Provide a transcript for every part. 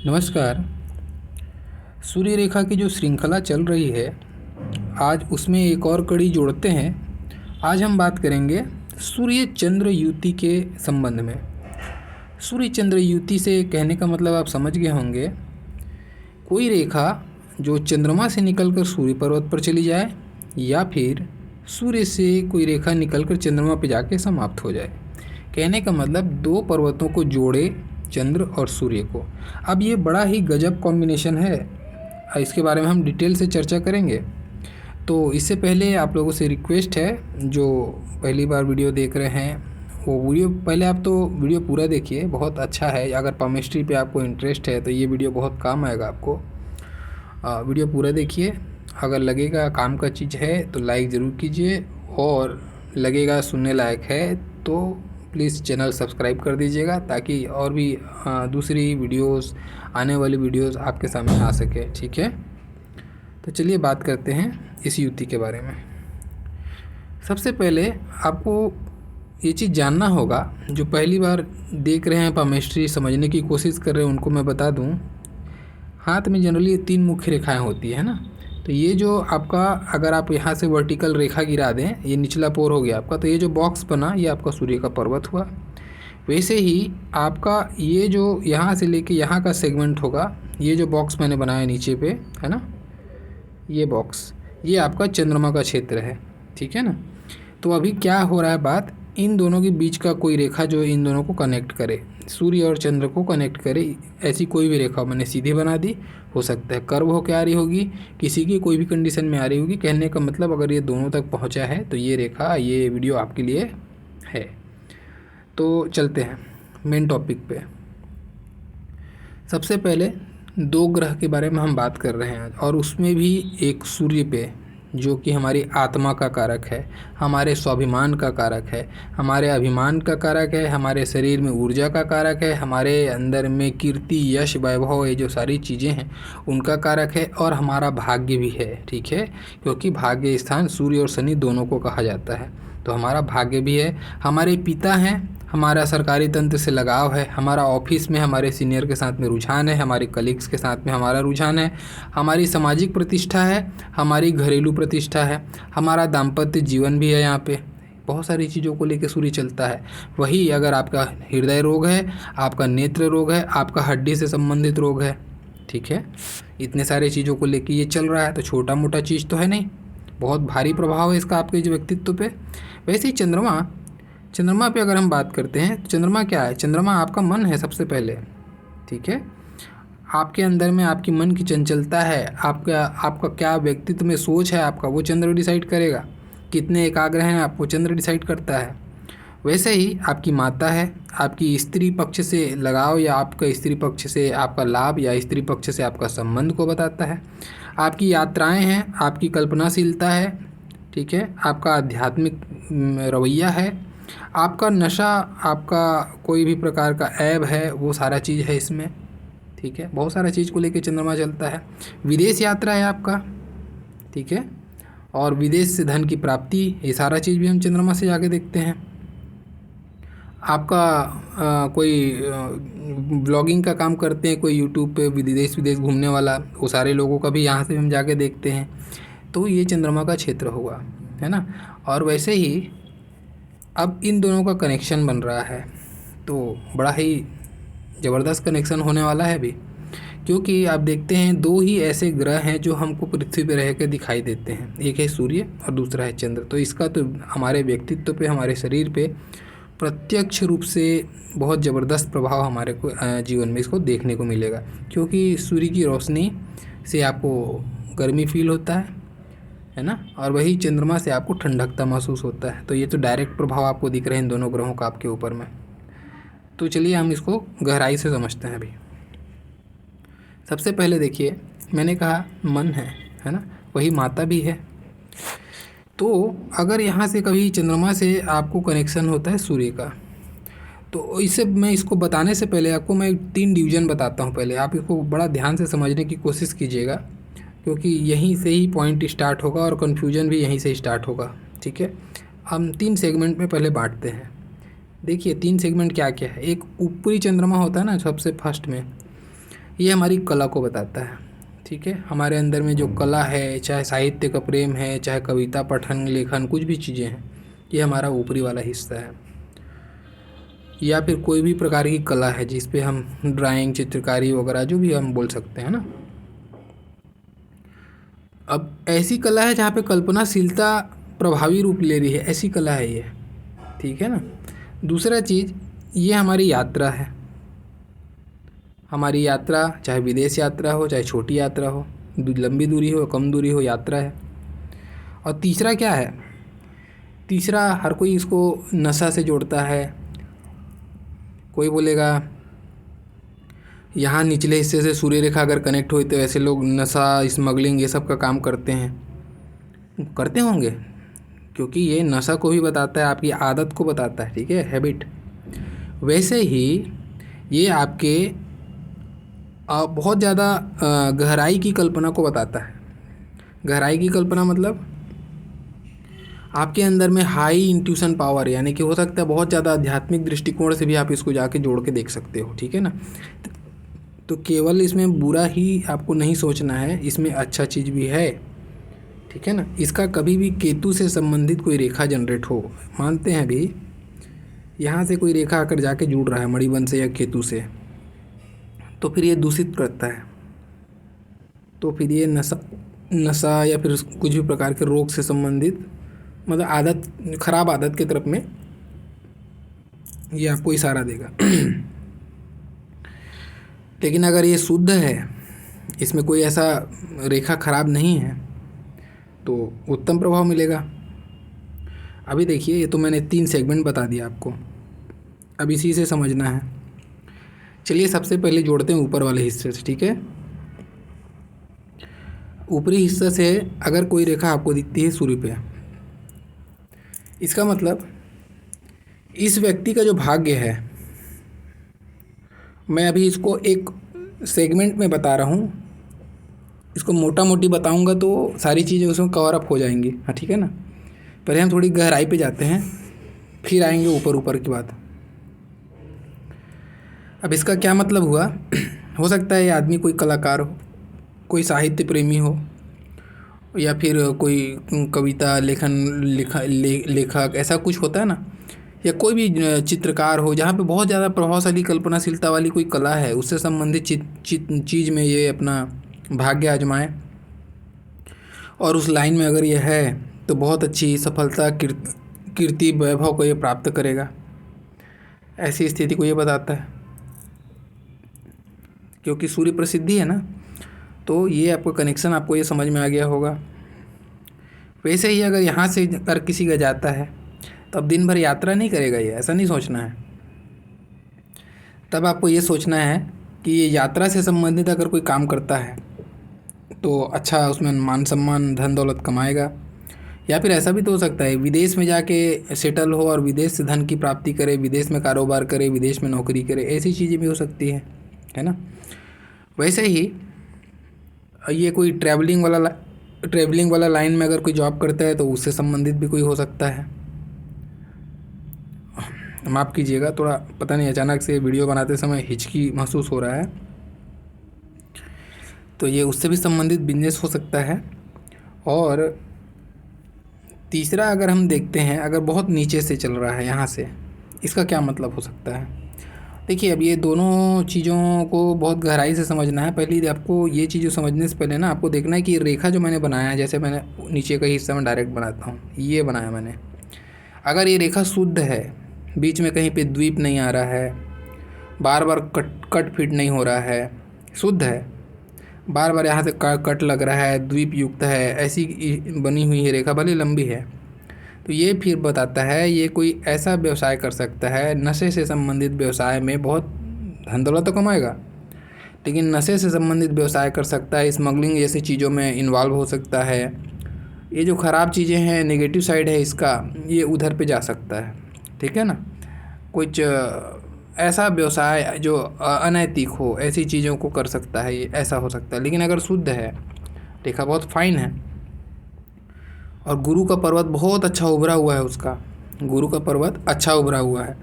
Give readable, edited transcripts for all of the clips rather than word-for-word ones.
नमस्कार। सूर्य रेखा की जो श्रृंखला चल रही है, आज उसमें एक और कड़ी जोड़ते हैं। आज हम बात करेंगे सूर्य चंद्र युति के संबंध में। सूर्य चंद्र युति से कहने का मतलब आप समझ गए होंगे, कोई रेखा जो चंद्रमा से निकलकर सूर्य पर्वत पर चली जाए या फिर सूर्य से कोई रेखा निकलकर चंद्रमा पर जाके समाप्त हो जाए। कहने का मतलब दो पर्वतों को जोड़े, चंद्र और सूर्य को। अब ये बड़ा ही गजब कॉम्बिनेशन है, इसके बारे में हम डिटेल से चर्चा करेंगे। तो इससे पहले आप लोगों से रिक्वेस्ट है, जो पहली बार वीडियो देख रहे हैं वो वीडियो पहले आप तो वीडियो पूरा देखिए, बहुत अच्छा है। अगर केमिस्ट्री पे आपको इंटरेस्ट है तो ये वीडियो बहुत काम आएगा आपको। वीडियो पूरा देखिए, अगर लगेगा काम का चीज़ है तो लाइक ज़रूर कीजिए, और लगेगा सुनने लायक है तो प्लीज़ चैनल सब्सक्राइब कर दीजिएगा, ताकि और भी दूसरी वीडियोस, आने वाली वीडियोस आपके सामने आ सके। ठीक है, तो चलिए बात करते हैं इस युति के बारे में। सबसे पहले आपको ये चीज़ जानना होगा, जो पहली बार देख रहे हैं, केमिस्ट्री समझने की कोशिश कर रहे हैं, उनको मैं बता दूं, हाथ में जनरली 3 मुख्य रेखाएं होती है ना। तो ये जो आपका, अगर आप यहाँ से वर्टिकल रेखा गिरा दें, ये निचला पोर हो गया आपका, तो ये जो बॉक्स बना ये आपका सूर्य का पर्वत हुआ। वैसे ही आपका ये जो यहाँ से लेके यहाँ का सेगमेंट होगा, ये जो बॉक्स मैंने बनाया नीचे पे है ना, ये बॉक्स, ये आपका चंद्रमा का क्षेत्र है। ठीक है ना। तो अभी क्या हो रहा है बात, इन दोनों के बीच का कोई रेखा जो इन दोनों को कनेक्ट करे, सूर्य और चंद्र को कनेक्ट करे, ऐसी कोई भी रेखा मैंने सीधे बना दी। हो सकता है कर्व होकर आ रही होगी, किसी की कोई भी कंडीशन में आ रही होगी। कहने का मतलब अगर ये दोनों तक पहुंचा है तो ये रेखा, ये वीडियो आपके लिए है। तो चलते हैं मेन टॉपिक पे। सबसे पहले 2 ग्रह के बारे में हम बात कर रहे हैं, और उसमें भी एक सूर्य पे, जो कि हमारी आत्मा का कारक है, हमारे स्वाभिमान का कारक है, हमारे अभिमान का कारक है, हमारे शरीर में ऊर्जा का कारक है, हमारे अंदर में कीर्ति, यश, वैभव, ये जो सारी चीज़ें हैं उनका कारक है, और हमारा भाग्य भी है। ठीक है, क्योंकि भाग्य स्थान सूर्य और शनि दोनों को कहा जाता है, तो हमारा भाग्य भी है। हमारे पिता हैं, हमारा सरकारी तंत्र से लगाव है, हमारा ऑफिस में हमारे सीनियर के साथ में रुझान है, हमारे कलीग्स के साथ में हमारा रुझान है, हमारी सामाजिक प्रतिष्ठा है, हमारी घरेलू प्रतिष्ठा है, हमारा दाम्पत्य जीवन भी है। यहाँ पे बहुत सारी चीज़ों को लेकर सूर्य चलता है। वही अगर आपका हृदय रोग है, आपका नेत्र रोग है, आपका हड्डी से संबंधित रोग है, ठीक है, इतने सारे चीज़ों को लेकर ये चल रहा है, तो छोटा मोटा चीज़ तो है नहीं, बहुत भारी प्रभाव है इसका आपके जो व्यक्तित्व पे। वैसे ही चंद्रमा पे अगर हम बात करते हैं, तो चंद्रमा क्या है? चंद्रमा आपका मन है सबसे पहले। ठीक है, आपके अंदर में आपकी मन की चंचलता है, आपका क्या व्यक्तित्व में सोच है आपका, वो चंद्र डिसाइड करेगा। कितने एकाग्र हैं आप, वो चंद्र डिसाइड करता है। वैसे ही आपकी माता है, आपकी स्त्री पक्ष से लगाव, या आपका स्त्री पक्ष से आपका लाभ, या स्त्री पक्ष से आपका संबंध को बताता है। आपकी यात्राएं हैं, आपकी कल्पनाशीलता है, ठीक है, आपका आध्यात्मिक रवैया है, आपका नशा, आपका कोई भी प्रकार का ऐब है, वो सारा चीज़ है इसमें। ठीक है, बहुत सारा चीज़ को लेके चंद्रमा चलता है। विदेश यात्रा है आपका, ठीक है, और विदेश से धन की प्राप्ति, ये सारा चीज़ भी हम चंद्रमा से जाके देखते हैं। आपका कोई ब्लॉगिंग का काम करते हैं, कोई यूट्यूब पे विदेश घूमने वाला, वो सारे लोगों का भी यहाँ से हम जाके देखते हैं, तो ये चंद्रमा का क्षेत्र होगा, है ना। और वैसे ही अब इन दोनों का कनेक्शन बन रहा है, तो बड़ा ही ज़बरदस्त कनेक्शन होने वाला है भी, क्योंकि आप देखते हैं 2 ही ऐसे ग्रह हैं जो हमको पृथ्वी पर रह कर दिखाई देते हैं, एक है सूर्य और दूसरा है चंद्र। तो इसका तो हमारे व्यक्तित्व पे, हमारे शरीर पे प्रत्यक्ष रूप से बहुत ज़बरदस्त प्रभाव हमारे को जीवन में इसको देखने को मिलेगा, क्योंकि सूर्य की रोशनी से आपको गर्मी फील होता है ना, और वही चंद्रमा से आपको ठंडकता महसूस होता है। तो ये तो डायरेक्ट प्रभाव आपको दिख रहे हैं इन दोनों ग्रहों का आपके ऊपर में। तो चलिए हम इसको गहराई से समझते हैं अभी। सबसे पहले देखिए, मैंने कहा मन है ना, वही माता भी है। तो अगर यहाँ से कभी चंद्रमा से आपको कनेक्शन होता है सूर्य का, तो इससे मैं इसको बताने से पहले आपको मैं 3 डिवीज़न बताता हूँ। पहले आप इसको बड़ा ध्यान से समझने की कोशिश कीजिएगा, क्योंकि यहीं से ही पॉइंट स्टार्ट होगा और कन्फ्यूजन भी यहीं से स्टार्ट होगा। ठीक है, हम 3 सेगमेंट में पहले बांटते हैं। देखिए 3 सेगमेंट क्या क्या है। एक ऊपरी चंद्रमा होता है ना सबसे फर्स्ट में, ये हमारी कला को बताता है। ठीक है, हमारे अंदर में जो कला है, चाहे साहित्य का प्रेम है, चाहे कविता पठन लेखन कुछ भी चीज़ें हैं, ये हमारा ऊपरी वाला हिस्सा है। या फिर कोई भी प्रकार की कला है जिस पे हम ड्राइंग, चित्रकारी वगैरह जो भी हम बोल सकते हैं ना। अब ऐसी कला है जहाँ पे कल्पनाशीलता प्रभावी रूप ले रही है, ऐसी कला है ये। ठीक है ना। दूसरा चीज़, ये हमारी यात्रा है। हमारी यात्रा चाहे विदेश यात्रा हो, चाहे छोटी यात्रा हो, लंबी दूरी हो कम दूरी हो, यात्रा है। और तीसरा क्या है, तीसरा हर कोई इसको नशा से जोड़ता है। कोई बोलेगा यहाँ निचले हिस्से से सूर्य रेखा अगर कनेक्ट हुई तो ऐसे लोग नशा, स्मगलिंग ये सब का काम करते हैं, करते होंगे, क्योंकि ये नशा को भी बताता है, आपकी आदत को बताता है। ठीक है, हैबिट। वैसे ही ये आपके बहुत ज़्यादा गहराई की कल्पना को बताता है। गहराई की कल्पना मतलब आपके अंदर में हाई इंट्यूशन पावर, यानी कि हो सकता है बहुत ज़्यादा आध्यात्मिक दृष्टिकोण से भी आप इसको जाके जोड़ के देख सकते हो। ठीक है ना। तो केवल इसमें बुरा ही आपको नहीं सोचना है, इसमें अच्छा चीज़ भी है। ठीक है ना। इसका कभी भी केतु से संबंधित कोई रेखा जनरेट हो, मानते हैं भी यहाँ से कोई रेखा आकर जाके जुड़ रहा है मणिबंध से या केतु से, तो फिर ये दूषित करता है। तो फिर ये नशा या फिर कुछ भी प्रकार के रोग से संबंधित, मतलब आदत, खराब आदत की तरफ में ये आपको इशारा देगा। लेकिन अगर ये शुद्ध है, इसमें कोई ऐसा रेखा खराब नहीं है, तो उत्तम प्रभाव मिलेगा। अभी देखिए, ये तो मैंने 3 सेगमेंट बता दिया आपको, अब इसी से समझना है। चलिए सबसे पहले जोड़ते हैं ऊपर वाले हिस्से से। ठीक है, ऊपरी हिस्से से अगर कोई रेखा आपको दिखती है सूर्य पे, इसका मतलब इस व्यक्ति का जो भाग्य है, मैं अभी इसको एक सेगमेंट में बता रहा हूँ, इसको मोटा मोटी बताऊँगा तो सारी चीज़ें उसमें कवर अप हो जाएंगी। हाँ ठीक है ना। पहले हम थोड़ी गहराई पे जाते हैं, फिर आएंगे ऊपर ऊपर की बात। अब इसका क्या मतलब हुआ, हो सकता है ये आदमी कोई कलाकार हो, कोई साहित्य प्रेमी हो, या फिर कोई कविता लेखक ऐसा कुछ होता है ना, या कोई भी चित्रकार हो जहाँ पे बहुत ज़्यादा प्रभावशाली कल्पनाशीलता वाली कोई कला है, उससे संबंधित चीज़ में ये अपना भाग्य आजमाए, और उस लाइन में अगर ये है तो बहुत अच्छी सफलता, कीर्ति, वैभव को ये प्राप्त करेगा। ऐसी स्थिति को ये बताता है, क्योंकि सूर्य प्रसिद्धि है ना, तो ये आपको कनेक्शन, आपको ये समझ में आ गया होगा। वैसे ही अगर यहाँ से अगर किसी का जाता है तो अब दिन भर यात्रा नहीं करेगा, ये ऐसा नहीं सोचना है। तब आपको ये सोचना है कि ये यात्रा से संबंधित अगर कोई काम करता है तो अच्छा उसमें मान सम्मान, धन दौलत कमाएगा। या फिर ऐसा भी तो हो सकता है विदेश में जाके सेटल हो और विदेश से धन की प्राप्ति करे, विदेश में कारोबार करे, विदेश में नौकरी करे, ऐसी चीज़ें भी हो सकती है ना। वैसे ही ये कोई ट्रैवलिंग वाला लाइन में अगर कोई जॉब करता है तो उससे संबंधित भी कोई हो सकता है। माफ़ कीजिएगा, थोड़ा पता नहीं अचानक से वीडियो बनाते समय हिचकी महसूस हो रहा है, तो ये उससे भी संबंधित बिजनेस हो सकता है। और तीसरा अगर हम देखते हैं, अगर बहुत नीचे से चल रहा है यहाँ से, इसका क्या मतलब हो सकता है। देखिए, अब ये दोनों चीज़ों को बहुत गहराई से समझना है। पहले आपको ये चीज़ें समझने से पहले ना आपको देखना है कि रेखा जो मैंने बनाया है, जैसे मैंने नीचे का हिस्सा में डायरेक्ट बनाता हूँ, ये बनाया मैंने, अगर ये रेखा शुद्ध है, बीच में कहीं पे द्वीप नहीं आ रहा है, बार बार कट फिट नहीं हो रहा है, शुद्ध है, बार बार यहाँ से कट लग रहा है, द्वीप युक्त है, ऐसी बनी हुई है रेखा, भले लंबी है, तो ये फिर बताता है ये कोई ऐसा व्यवसाय कर सकता है, नशे से संबंधित व्यवसाय में बहुत धन दौलत तो कमाएगा, लेकिन नशे से संबंधित व्यवसाय कर सकता है, स्मगलिंग जैसी चीज़ों में इन्वॉल्व हो सकता है। ये जो ख़राब चीज़ें हैं, नेगेटिव साइड है इसका, ये उधर पे जा सकता है। ठीक है ना। कुछ ऐसा व्यवसाय जो अनैतिक हो, ऐसी चीज़ों को कर सकता है, ये ऐसा हो सकता है। लेकिन अगर शुद्ध है, रेखा बहुत फाइन है, और गुरु का पर्वत बहुत अच्छा उभरा हुआ है, उसका गुरु का पर्वत अच्छा उभरा हुआ है,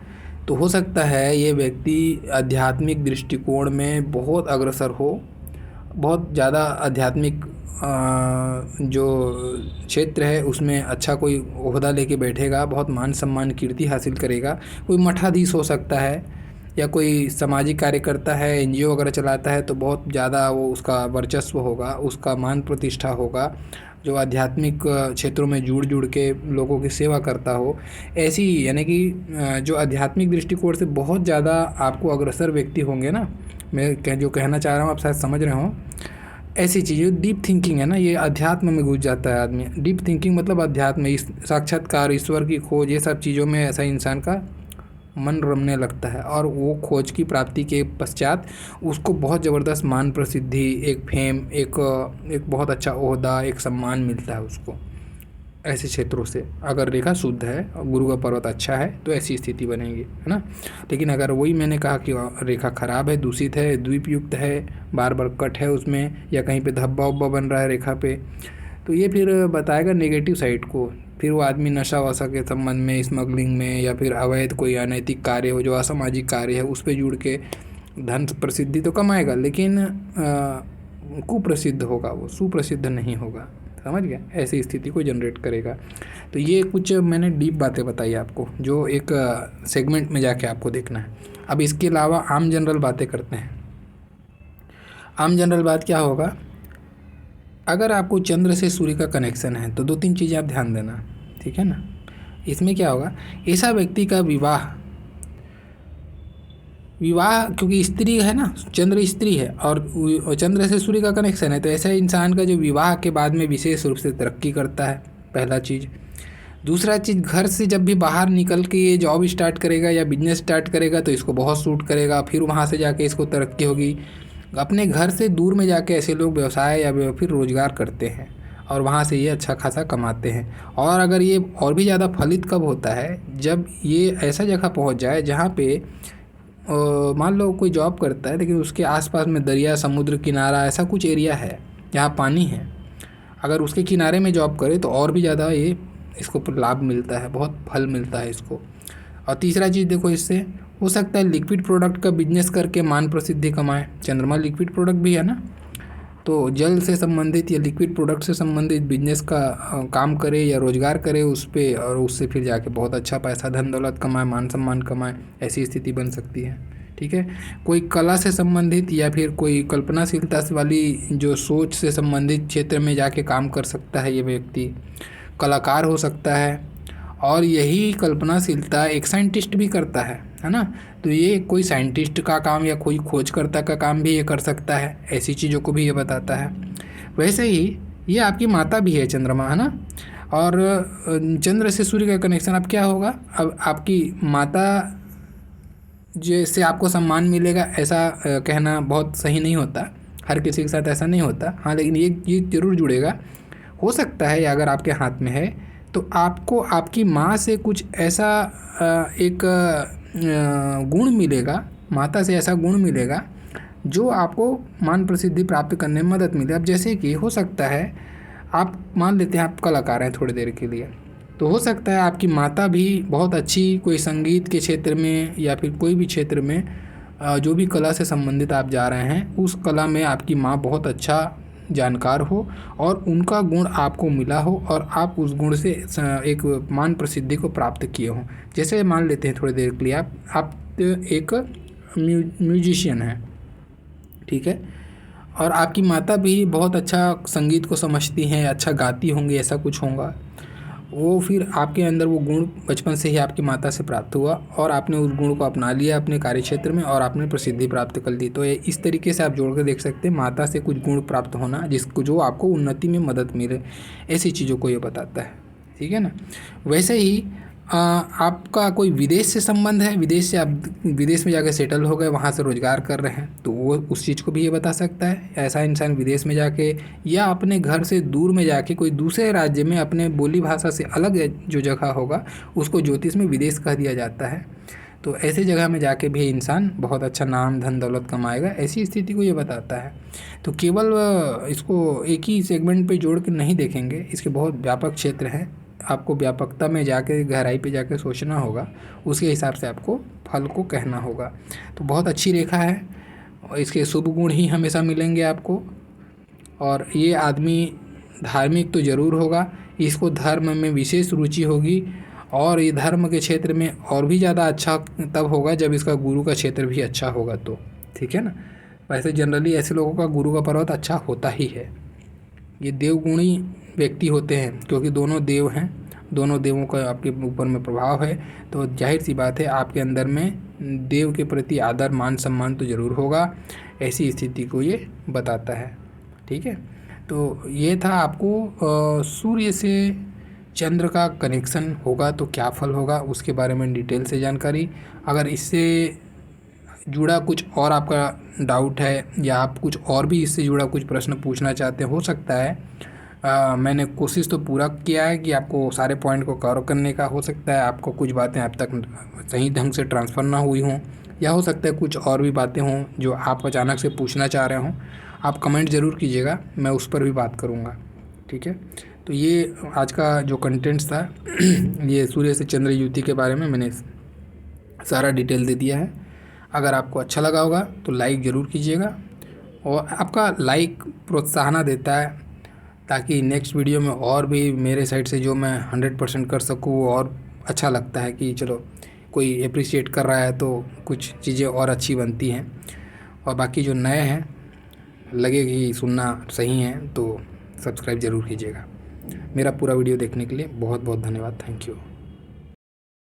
तो हो सकता है ये व्यक्ति आध्यात्मिक दृष्टिकोण में बहुत अग्रसर हो, बहुत ज़्यादा आध्यात्मिक जो क्षेत्र है उसमें अच्छा कोई ओहदा लेके बैठेगा, बहुत मान सम्मान कीर्ति हासिल करेगा। कोई मठाधीश हो सकता है या कोई सामाजिक कार्यकर्ता है, एनजीओ वगैरह चलाता है, तो बहुत ज़्यादा वो उसका वर्चस्व होगा, उसका मान प्रतिष्ठा होगा। जो आध्यात्मिक क्षेत्रों में जुड़ जुड़ के लोगों की सेवा करता हो, ऐसी यानी कि जो आध्यात्मिक दृष्टिकोण से बहुत ज़्यादा आपको अग्रसर व्यक्ति होंगे ना, मैं जो कहना चाह रहा हूँ आप शायद समझ रहे हो। ऐसी चीज़ें डीप थिंकिंग है ना, ये अध्यात्म में घुस जाता है आदमी। डीप थिंकिंग मतलब अध्यात्म, इस साक्षात्कार, ईश्वर की खोज, ये सब चीज़ों में ऐसा इंसान का मन रमने लगता है। और वो खोज की प्राप्ति के पश्चात उसको बहुत ज़बरदस्त मान प्रसिद्धि, एक फेम, एक बहुत अच्छा ओहदा, एक सम्मान मिलता है उसको ऐसे क्षेत्रों से। अगर रेखा शुद्ध है और गुरु का पर्वत अच्छा है तो ऐसी स्थिति बनेगी, है ना। लेकिन अगर वही मैंने कहा कि रेखा खराब है, दूषित है, द्वीपयुक्त है, बार बार कट है उसमें, या कहीं पे धब्बा उब्बा बन रहा है रेखा पे, तो ये फिर बताएगा नेगेटिव साइड को। फिर वो आदमी नशा वशा के संबंध में, स्मगलिंग में, या फिर अवैध कोई अनैतिक कार्य हो, जो असामाजिक कार्य है, उस पर जुड़ के धन प्रसिद्धि तो कमाएगा, लेकिन कुप्रसिद्ध होगा, वो सुप्रसिद्ध नहीं होगा। समझ गया, ऐसी स्थिति को जनरेट करेगा। तो ये कुछ मैंने डीप बातें बताई आपको, जो एक सेगमेंट में जाके आपको देखना है। अब इसके अलावा आम जनरल बातें करते हैं। आम जनरल बात क्या होगा, अगर आपको चंद्र से सूर्य का कनेक्शन है तो 2-3 चीज़ें आप ध्यान देना, ठीक है ना। इसमें क्या होगा, ऐसा व्यक्ति का विवाह क्योंकि स्त्री है ना, चंद्र स्त्री है और चंद्र से सूर्य का कनेक्शन है, तो ऐसा इंसान का जो विवाह के बाद में विशेष रूप से तरक्की करता है, पहला चीज़। दूसरा चीज़, घर से जब भी बाहर निकल के ये जॉब स्टार्ट करेगा या बिजनेस स्टार्ट करेगा तो इसको बहुत सूट करेगा, फिर वहाँ से जाके इसको तरक्की होगी। अपने घर से दूर में जाके ऐसे लोग व्यवसाय या फिर रोज़गार करते हैं और वहाँ से ये अच्छा खासा कमाते हैं। और अगर ये और भी ज़्यादा फलित कब होता है, जब ये ऐसा जगह पहुँच जाए जहाँ पे मान लो कोई जॉब करता है लेकिन उसके आसपास में दरिया, समुद्र किनारा, ऐसा कुछ एरिया है जहाँ पानी है, अगर उसके किनारे में जॉब करे तो और भी ज़्यादा ये इसको लाभ मिलता है, बहुत फल मिलता है इसको। और तीसरा चीज़ देखो, इससे हो सकता है लिक्विड प्रोडक्ट का बिजनेस करके मान प्रसिद्धि कमाए। चंद्रमा लिक्विड प्रोडक्ट भी है ना, तो जल से संबंधित या लिक्विड प्रोडक्ट से संबंधित बिजनेस का काम करे या रोजगार करे उस पर, और उससे फिर जाके बहुत अच्छा पैसा, धन दौलत कमाए, मान सम्मान कमाए, ऐसी स्थिति बन सकती है। ठीक है, कोई कला से संबंधित या फिर कोई कल्पनाशीलता वाली जो सोच से संबंधित क्षेत्र में जाके काम कर सकता है ये व्यक्ति, कलाकार हो सकता है। और यही कल्पनाशीलता एक साइंटिस्ट भी करता है ना, तो ये कोई साइंटिस्ट का काम या कोई खोजकर्ता का काम भी ये कर सकता है, ऐसी चीज़ों को भी ये बताता है। वैसे ही ये आपकी माता भी है चंद्रमा, है ना। और चंद्र से सूर्य का कनेक्शन अब क्या होगा, अब आपकी माता जैसे आपको सम्मान मिलेगा ऐसा कहना बहुत सही नहीं होता, हर किसी के साथ ऐसा नहीं होता। हाँ, लेकिन ये ज़रूर जुड़ेगा। हो सकता है अगर आपके हाथ में है तो आपको आपकी माँ से कुछ ऐसा एक गुण मिलेगा, माता से ऐसा गुण मिलेगा जो आपको मान प्रसिद्धि प्राप्त करने में मदद मिले। अब जैसे कि हो सकता है आप मान लेते हैं आप कलाकार हैं थोड़ी देर के लिए, तो हो सकता है आपकी माता भी बहुत अच्छी कोई संगीत के क्षेत्र में या फिर कोई भी क्षेत्र में जो भी कला से संबंधित आप जा रहे हैं उस कला में आपकी माँ बहुत अच्छा जानकार हो और उनका गुण आपको मिला हो और आप उस गुण से एक मान प्रसिद्धि को प्राप्त किए हों। जैसे मान लेते हैं थोड़ी देर के लिए आप एक म्यूजिशियन हैं, ठीक है, और आपकी माता भी बहुत अच्छा संगीत को समझती हैं, अच्छा गाती होंगी, ऐसा कुछ होगा। वो फिर आपके अंदर वो गुण बचपन से ही आपकी माता से प्राप्त हुआ और आपने उस गुण को अपना लिया अपने कार्यक्षेत्र में और आपने प्रसिद्धि प्राप्त कर ली। तो इस तरीके से आप जोड़ कर देख सकते हैं, माता से कुछ गुण प्राप्त होना जिसको जो आपको उन्नति में मदद मिले, ऐसी चीज़ों को ये बताता है। ठीक है ना। वैसे ही आपका कोई विदेश से संबंध है, विदेश से आप विदेश में जाकर सेटल हो गए, वहाँ से रोज़गार कर रहे हैं, तो वो उस चीज़ को भी ये बता सकता है। ऐसा इंसान विदेश में जाके या अपने घर से दूर में जाके कोई दूसरे राज्य में अपने बोली भाषा से अलग जो जगह होगा उसको ज्योतिष में विदेश कह दिया जाता है। तो ऐसे जगह में जाके भी इंसान बहुत अच्छा नाम धन दौलत कमाएगा, ऐसी स्थिति को ये बताता है। तो केवल इसको एक ही सेगमेंट पे जोड़ के नहीं देखेंगे, इसके बहुत व्यापक क्षेत्र हैं। आपको व्यापकता में जाके, गहराई पे जाके सोचना होगा, उसके हिसाब से आपको फल को कहना होगा। तो बहुत अच्छी रेखा है और इसके शुभ गुण ही हमेशा मिलेंगे आपको। और ये आदमी धार्मिक तो ज़रूर होगा, इसको धर्म में विशेष रुचि होगी, और ये धर्म के क्षेत्र में और भी ज़्यादा अच्छा तब होगा जब इसका गुरु का क्षेत्र भी अच्छा होगा तो, ठीक है ना। वैसे जनरली ऐसे लोगों का गुरु का पर्वत अच्छा होता ही है। ये देवगुणी व्यक्ति होते हैं क्योंकि दोनों देव हैं, दोनों देवों का आपके ऊपर में प्रभाव है, तो जाहिर सी बात है आपके अंदर में देव के प्रति आदर मान सम्मान तो ज़रूर होगा। ऐसी स्थिति को ये बताता है, ठीक है। तो ये था आपको सूर्य से चंद्र का कनेक्शन होगा तो क्या फल होगा उसके बारे में डिटेल से जानकारी। अगर इससे जुड़ा कुछ और आपका डाउट है या आप कुछ और भी इससे जुड़ा कुछ प्रश्न पूछना चाहते हैं, हो सकता है मैंने कोशिश तो पूरा किया है कि आपको सारे पॉइंट को कवर करने का। हो सकता है आपको कुछ बातें अब तक सही ढंग से ट्रांसफ़र ना हुई हों, या हो सकता है कुछ और भी बातें हों जो आप अचानक से पूछना चाह रहे हों। आप कमेंट ज़रूर कीजिएगा, मैं उस पर भी बात करूँगा, ठीक है। तो ये आज का जो कंटेंट्स था ये सूर्य से चंद्र युति के बारे में मैंने सारा डिटेल दे दिया है। अगर आपको अच्छा लगा होगा तो लाइक ज़रूर कीजिएगा, और आपका लाइक प्रोत्साहन देता है ताकि नेक्स्ट वीडियो में और भी मेरे साइड से जो मैं 100% कर सकूँ, और अच्छा लगता है कि चलो कोई अप्रिशिएट कर रहा है तो कुछ चीज़ें और अच्छी बनती हैं। और बाकी जो नए हैं लगे कि सुनना सही है तो सब्सक्राइब ज़रूर कीजिएगा। मेरा पूरा वीडियो देखने के लिए बहुत बहुत धन्यवाद। Thank you.